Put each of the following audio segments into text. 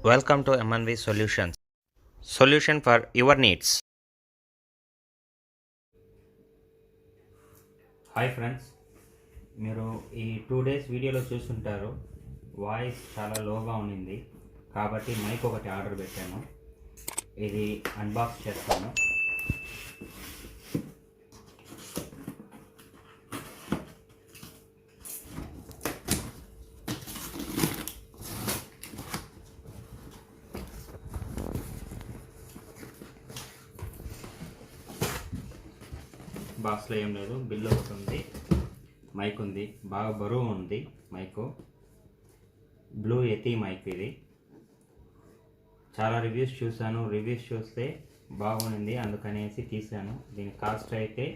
Welcome to MNV Solutions. Solution for your needs. Hi friends, మీరు ఈ 2 days వీడియోలో చూస్తుంటారు. వాయిస్ చాలా లోగా ఉండింది కాబట్టి మైక్ ఒకటి ఆర్డర్ పెట్టాను. ఇది అన్బాక్స్ చేస్తాను. బాక్స్లో ఏం లేదు, బిల్ ఒకటి ఉంది, మైక్ ఉంది, బాగా బరువు ఉంది మైకు. బ్లూ ఎతి మైక్ ఇది. చాలా రివ్యూస్ చూశాను, రివ్యూస్ చూస్తే బాగుంది అందుకనేసి తీసాను. దీని కాస్ట్ అయితే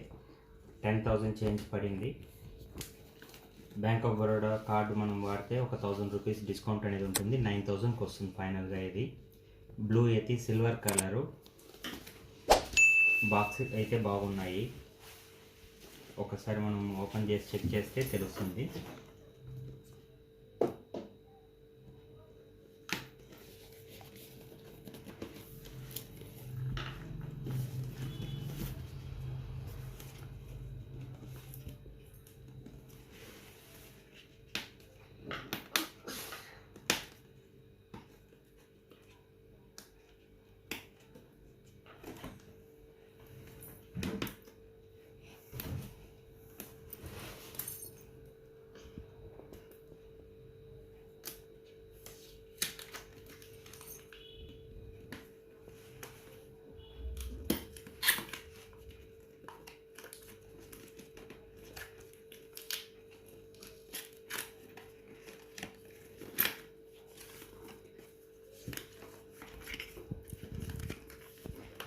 10,000 చేంజ్ పడింది. బ్యాంక్ ఆఫ్ బరోడా కార్డు మనం వాడితే ఒక 1,000 రూపీస్ డిస్కౌంట్ అనేది ఉంటుంది. 9,000కి వస్తుంది ఫైనల్గా. ఇది బ్లూ ఎతి సిల్వర్ కలరు. బాక్స్ అయితే బాగున్నాయి. ఒకసారి మనం ఓపెన్ చేసి చెక్ చేస్తే తెలుస్తుంది.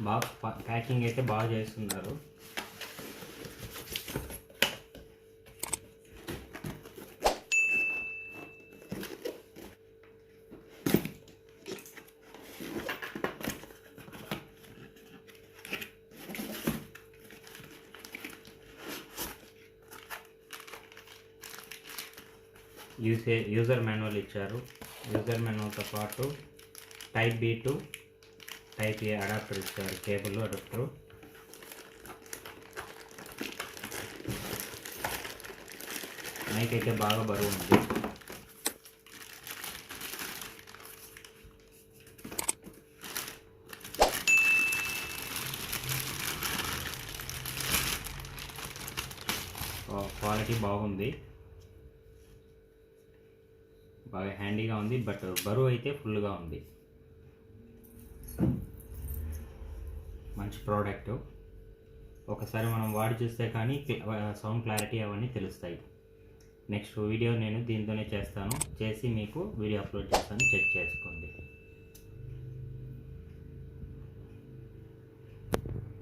బాక్స్ ప్యాకింగ్ అయితే బాగా చేస్తున్నారు. యూజర్ మాన్యువల్ ఇచ్చారు. యూజర్ మాన్యువల్తో పాటు type B to type A adapter ఇచ్చారు, కేబుల్ అడాప్టరు. మైక్ అయితే బాగా బరువు ఉంది. క్వాలిటీ బాగుంది, బాగా హ్యాండీగా ఉంది, బట్ బరువు అయితే ఫుల్గా ఉంది. మంచి ప్రోడక్ట్. ఒకసారి మనం వాడి చూస్తే కానీ సౌండ్ క్లారిటీ అవన్నీ తెలుస్తాయి. నెక్స్ట్ వీడియో నేను దీంతోనే చేస్తాను, చేసి మీకు వీడియో అప్లోడ్ చేస్తాను, చెక్ చేసుకోండి.